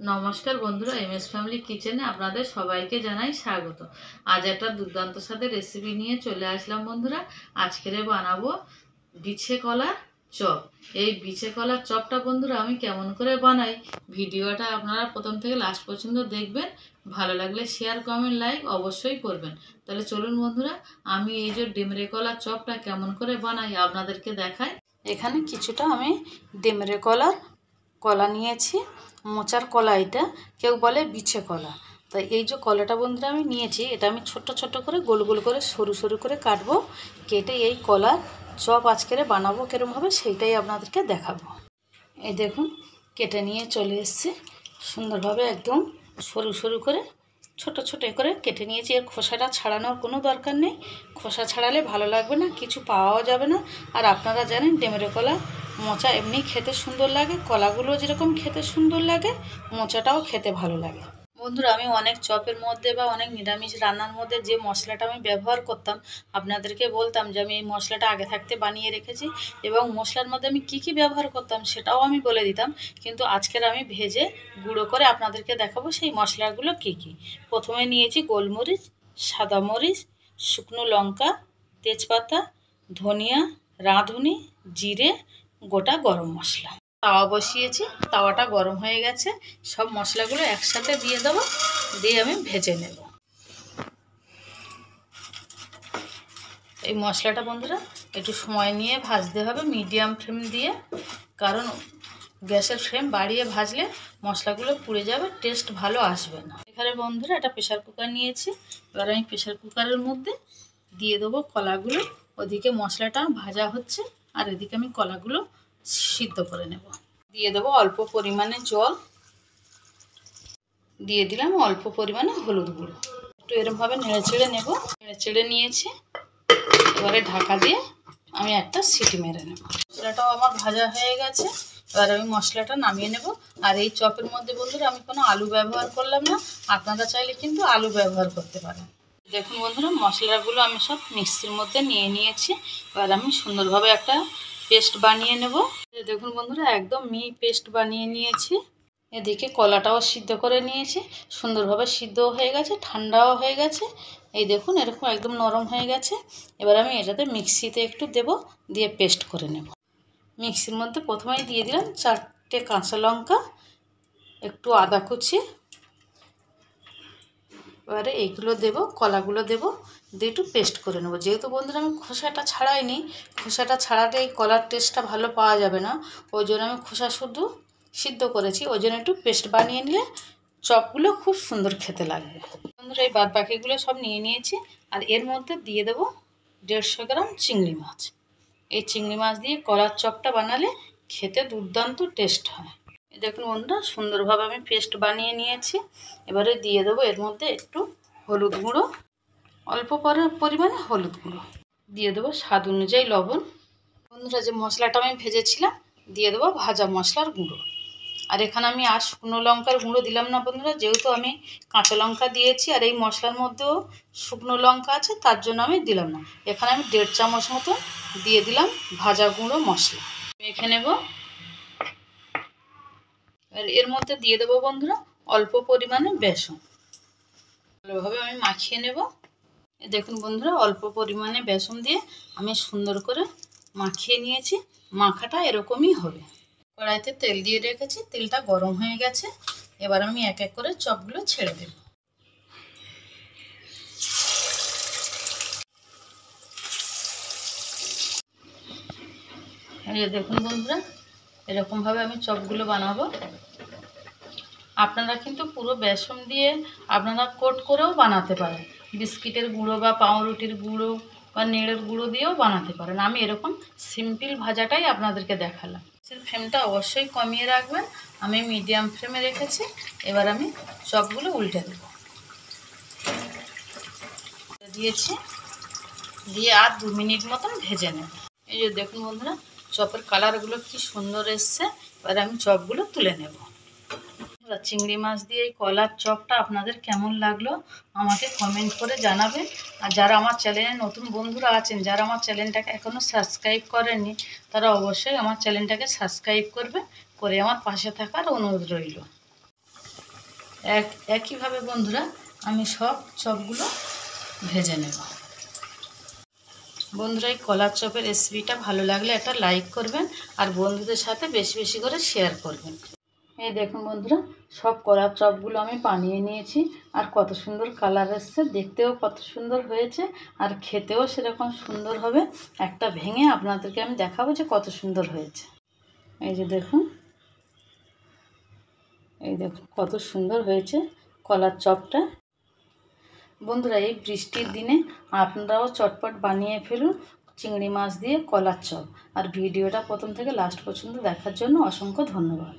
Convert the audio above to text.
নমস্কার বন্ধুরা, MS family কিচেনে আপনাদের সবাইকে জানাই স্বাগত। আজ একটা দুর্দান্ত স্বাদের রেসিপি নিয়ে চলে আসলাম বন্ধুরা। আজকের বানাবো বিছে কলার চপ। এই বিছে কলার চপটা বন্ধুরা আমি কেমন করে বানাই, ভিডিওটা আপনারা প্রথম থেকে লাস্ট পর্যন্ত দেখবেন। ভালো লাগলে শেয়ার, কমেন্ট, লাইক অবশ্যই করবেন। তাহলে চলুন বন্ধুরা, আমি এই যে ডেমরে কলার চপটা কেমন করে বানাই আপনাদেরকে দেখাই। এখানে কিছুটা আমি ডেমরে কলা নিয়েছি, মোচার কলা, এটা কেউ বলে বিছে কলা। তাই এই যে কলাটা বন্ধুরা আমি নিয়েছি, এটা আমি ছোট ছোট করে গোল গোল করে সরু সরু করে কাটবো, কেটে এই কলার চপ আজকের বানাবো কিরমভাবে সেইটাই আপনাদেরকে দেখাবো। এই দেখুন, কেটে নিয়ে চলে এসেছি সুন্দরভাবে, একদম সরু সরু করে ছোট ছোট করে কেটে নিয়েছি। এর খোসাটা ছাড়ানোর কোনো দরকার নেই, খোসা ছাড়ালে ভালো লাগবে না, কিছু পাওয়াও যাবে না। আর আপনারা জানেন ডেমরে কলা মোচা এমনি খেতে সুন্দর লাগে, কলাগুলো যেরকম খেতে সুন্দর লাগে মোচাটাও খেতে ভালো লাগে। বন্ধুরা, আমি অনেক চপের মধ্যে বা অনেক নিরামিষ রান্নার মধ্যে যে মশলাটা আমি ব্যবহার করতাম আপনাদেরকে বলতাম যে আমি এই মশলাটা আগে থাকতে বানিয়ে রেখেছি, এবং মশলার মধ্যে আমি কি কি ব্যবহার করতাম সেটাও আমি বলে দিতাম। কিন্তু আজকের আমি ভেজে গুঁড়ো করে আপনাদেরকে দেখাবো সেই মশলাগুলো কি কি। প্রথমে নিয়েছি গোলমরিচ, সাদা মরিচ, শুকনো লঙ্কা, তেজপাতা, ধনিয়া, রাঁধুনি, জিরে, গোটা গরম মশলা। তাওয়া বসিয়েছি, তাওয়াটা গরম হয়ে গেছে, সব মশলাগুলো একসাথে দিয়ে দেবো, দিয়ে আমি ভেজে নেব। এই মশলাটা বন্ধুরা একটু সময় নিয়ে ভাজতে হবে, মিডিয়াম ফ্লেম দিয়ে, কারণ গ্যাসের ফ্লেম বাড়িয়ে ভাজলে মশলাগুলো পুড়ে যাবে, টেস্ট ভালো আসবে না। এখানে বন্ধুরা একটা প্রেশার কুকার নিয়েছি, এবার আমি প্রেশার কুকারের মধ্যে দিয়ে দেবো কলাগুলো। ওদিকে মশলাটা ভাজা হচ্ছে আর এদিকে আমি কলাগুলো সিদ্ধ করে নেব। দিয়ে দেবো অল্প পরিমাণে জল, দিয়ে দিলাম অল্প পরিমাণে হলুদ গুঁড়ো, একটু এরমভাবে নেড়ে চেড়ে নেব। নেড়ে চেড়ে নিয়েছি, এবারে ঢাকা দিয়ে আমি একটা সিটি মেরে নেব। মশলাটাও আমার ভাজা হয়ে গেছে, এবার আমি মশলাটা নামিয়ে নেব। আর এই চপের মধ্যে বন্ধুরা আমি কোনো আলু ব্যবহার করলাম না, আপনারা চাইলে কিন্তু আলু ব্যবহার করতে পারেন। দেখুন বন্ধুরা, মশলাগুলো আমি সব মিক্সির মধ্যে নিয়ে নিয়েছি, এবার আমি সুন্দরভাবে একটা পেস্ট বানিয়ে নেব। দেখুন বন্ধুরা, একদম পেস্ট বানিয়ে নিয়েছি। এদিকে কলাটাও সিদ্ধ করে নিয়েছি, সুন্দরভাবে সিদ্ধও হয়ে গেছে, ঠান্ডাও হয়ে গেছে। এই দেখুন এরকম একদম নরম হয়ে গেছে। এবার আমি এটাতে মিক্সিতে একটু দেব, দিয়ে পেস্ট করে নেব। মিক্সির মধ্যে প্রথমেই দিয়ে দিলাম 4টে কাঁচা লঙ্কা, একটু আদা কুচি, এবারে এইগুলো দেব, কলাগুলো দেব, দিয়ে একটু পেস্ট করে নেব। যেহেতু বন্ধুরা আমি খোসাটা ছাড়াইনি, খোসাটা ছাড়ালে এই কলার টেস্টটা ভালো পাওয়া যাবে না, ওই জন্য আমি খোসা শুধু সিদ্ধ করেছি, ওই জন্য একটু পেস্ট বানিয়ে নিলে চপগুলো খুব সুন্দর খেতে লাগবে। বন্ধুরা, এই বাদ বাকিগুলো সব নিয়ে নিয়েছি, আর এর মধ্যে দিয়ে দেবো 150 গ্রাম চিংড়ি মাছ। এই চিংড়ি মাছ দিয়ে কলার চপটা বানালে খেতে দুর্দান্ত টেস্ট হয়। দেখুন বন্ধুরা, সুন্দরভাবে আমি পেস্ট বানিয়ে নিয়েছি। এবারে দিয়ে দেবো এর মধ্যে একটু হলুদ গুঁড়ো, অল্প পরিমাণে হলুদ গুঁড়ো, দিয়ে দেবো স্বাদ অনুযায়ী লবণ। বন্ধুরা, যে মশলাটা আমি ভেজেছিলাম দিয়ে দেবো ভাজা মশলার গুঁড়ো। আর এখানে আমি আর শুকনো লঙ্কার গুঁড়ো দিলাম না বন্ধুরা, যেহেতু আমি কাঁচা লঙ্কা দিয়েছি আর এই মশলার মধ্যেও শুকনো লঙ্কা আছে, তার জন্য আমি দিলাম না। এখানে আমি 1.5 চামচ মতো দিয়ে দিলাম ভাজা গুঁড়ো মশলা। মেখে নেব। আর এর মধ্যে দিয়ে দেবো বন্ধুরা অল্প পরিমাণে বেসন, ভালোভাবে আমি মাখিয়ে নেব। দেখুন বন্ধুরা, অল্প পরিমাণে বেসন দিয়ে আমি সুন্দর করে মাখিয়ে নিয়েছি। মাখাটা এরকমই হবে। কড়াইতে তেল দিয়ে রেখেছি, তেলটা গরম হয়ে গেছে, এবার আমি এক এক করে চপগুলো ছেড়ে দেব। এই দেখুন বন্ধুরা, এরকমভাবে আমি চপগুলো বানাবো। আপনারা কিন্তু পুরো বেসন দিয়ে আপনারা কোট করেও বানাতে পারেন, বিস্কিটের গুঁড়ো বা পাউরুটির গুঁড়ো বা নেড়ের গুঁড়ো দিয়েও বানাতে পারেন। আমি এরকম সিম্পল ভাজাটাই আপনাদেরকে দেখালাম। ফ্লেমটা অবশ্যই কমিয়ে রাখবেন, আমি মিডিয়াম ফ্লেমে রেখেছি। এবার আমি চপগুলো উল্টে দেব, দিয়েছি, দিয়ে আর 2 মিনিট মতন ভেজে নেব। এই যে দেখুন বন্ধুরা, চপের কালারগুলো কি সুন্দর এসছে। এবার আমি চপগুলো তুলে নেব। চিংড়ি মাছ দিয়ে এই কলার চপটা আপনাদের কেমন লাগলো আমাকে কমেন্ট করে জানাবেন। আর যারা আমার চ্যানেলে নতুন বন্ধুরা আছেন, যারা আমার চ্যানেলটাকে এখনও সাবস্ক্রাইব করেননি, তারা অবশ্যই আমার চ্যানেলটাকে সাবস্ক্রাইব করবে, করে আমার পাশে থাকার অনুরোধ রইল। একইভাবে বন্ধুরা আমি সব চপগুলো ভেজে নেব। বন্ধুরা এই কলার চপের রেসিপিটা ভালো লাগলে একটা লাইক করবেন আর বন্ধুদের সাথে বেশি বেশি করে শেয়ার করবেন। এই দেখুন বন্ধুরা, সব কলার চপগুলো আমি বানিয়ে নিয়েছি আর কত সুন্দর কালার এসছে, দেখতেও কত সুন্দর হয়েছে আর খেতেও সেরকম সুন্দর হবে। একটা ভেঙে আপনাদেরকে আমি দেখাবো যে কত সুন্দর হয়েছে। এই যে দেখুন, এই দেখুন কত সুন্দর হয়েছে কলার চপটা। বন্ধুরা এই বৃষ্টির দিনে আপনারাও চটপট বানিয়ে ফেলুন চিংড়ি মাছ দিয়ে কলার চপ। আর ভিডিওটা প্রথম থেকে লাস্ট পর্যন্ত দেখার জন্য অসংখ্য ধন্যবাদ।